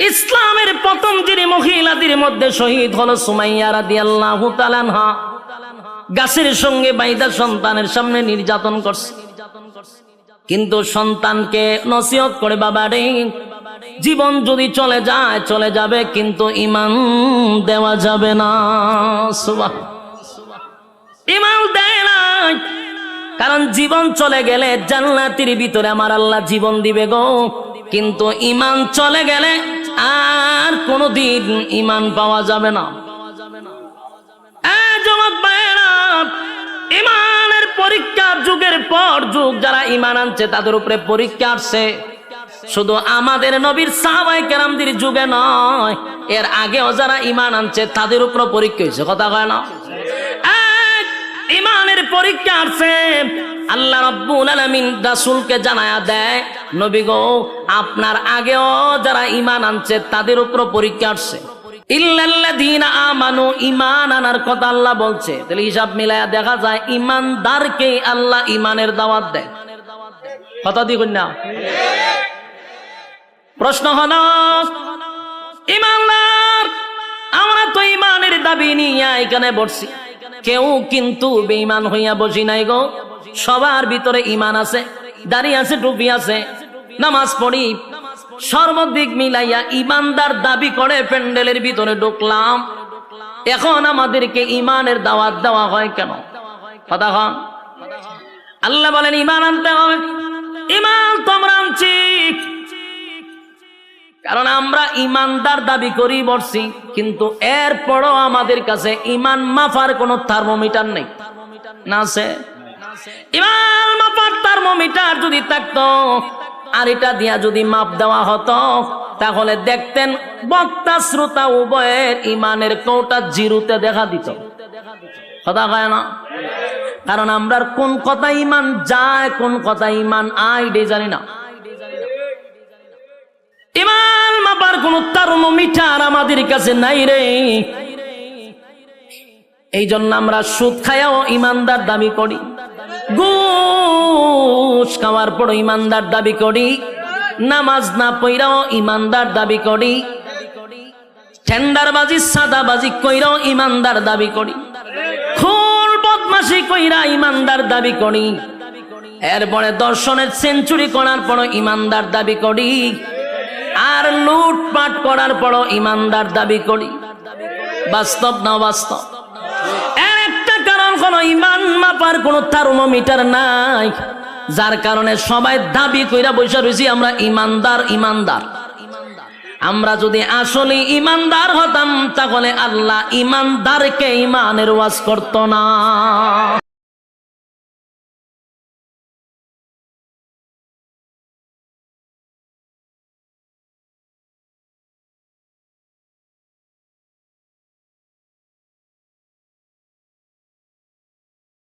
ইসলামের প্রথম যিনি মহিলাদের মধ্যে শহীদ হলো সুমাইয়া রাদিয়াল্লাহু তাআলা আনহা। গাছের সঙ্গে বাইদা সন্তানের সামনে নির্যাতন করছে, কিন্তু সন্তানকে নসিহত করে, বাবা রে, জীবন যদি চলে যায় চলে যাবে, কিন্তু ঈমান দেওয়া যাবে না। ঈমান দেয় না, কারণ জীবন চলে গেলে জান্নাতের ভিতরে আমার আল্লাহ জীবন দিবে গো, কিন্তু ঈমান চলে গেলে আর কোনদিন ঈমান পাওয়া যাবে না। ঈমানের পরীক্ষা যুগের পর যুগ যারা ঈমান আনছে তাদের উপরে পরীক্ষা আসছে, শুধু আমাদের নবীর সাহাবায়ে কেরামদের যুগে নয়, এর আগেও যারা ঈমান আনছে তাদের উপর পরীক্ষা হয়েছে। কথা কয় না? ঈমানের পরীক্ষা আসছে। আল্লাহ রাব্বুল আলামিন রাসূলকে জানায়া দেয়, নবী গো, আপনার আগেও যারা ঈমান আনছে তাদের উপর পরীক্ষা আসছে। ইল্লাল্লাযীনা আমানু, ঈমান আনার কথা আল্লাহ বলছে, তাহলে হিসাব মিলায়া দেখা যায় ঈমানদারকে আল্লাহ ঈমানের দাওয়াত দেয়। কথা দিই না? প্রশ্ন হলো, ঈমানদার, আমরা তো ঈমানের দাবি নিয়ে এখানে বসছি, কেউ কিন্তু বেঈমান হইয়া বসি নাই গো। সবার ভিতরে ঈমান আছে, দাড়ি আছে, টুপি আছে, নামাজ পড়ি, সর্বদিক মিলাইয়া ঈমানদার দাবি করে প্যান্ডেলের ভিতরে ঢুকলাম। এখন আমাদেরকে ঈমানের দাওয়াত দেওয়া হয় কেন? কথা কন। আল্লাহ বলেন ঈমান আনতে হবে। ঈমান তোমরা আনছি কারণ আমরা ঈমানদার দাবি করি বসছি, কিন্তু এরপরও আমাদের কাছে ঈমান মাপার কোনো থার্মোমিটার নেই। না আছে? ঈমান মাপার থার্মোমিটার যদি থাকতো, আর এটা দিয়া যদি মাপ দেওয়া হতো, তাহলে দেখতেন বক্তা শ্রোতা উভয়ের ঈমানের কোটা জিরোতে দেখা দিত। কথা কয় না? কারণ আমরা কোন কথা ঈমান যায়, কোন কথা ঈমান আয় এটা জানি না। ঈমান মাপার কোন থার্মোমিটার আমাদের কাছে নাই রে। এই জন্য আমরা সুদ খায়াও ঈমানদার দাবি করি, ঘুষ খাওয়ার পর ঈমানদার দাবি করি, নামাজ না পড়াও ঈমানদার দাবি করি, টেন্ডারবাজি সাদাবাজি কইরাও ঈমানদার দাবি করি, খুন বদমাশি কইরা ঈমানদার দাবি করি, এরপরে দর্শনের সেঞ্চুরি করার পর ঈমানদার দাবি করি, আর লুটপাট করার পর ঈমানদার দাবি করি। বাস্তব না বাস্তব? এর একটা কারণ হলো ঈমান মাপার কোন থার্মোমিটার নাই, যার কারণে সবাই দাবি কইরা বসে রয়েছি আমরা ঈমানদার ঈমানদার। আমরা যদি আসলে ঈমানদার হতাম, তাহলে আল্লাহ ঈমানদারকে ঈমানের ওয়াজ করতো না।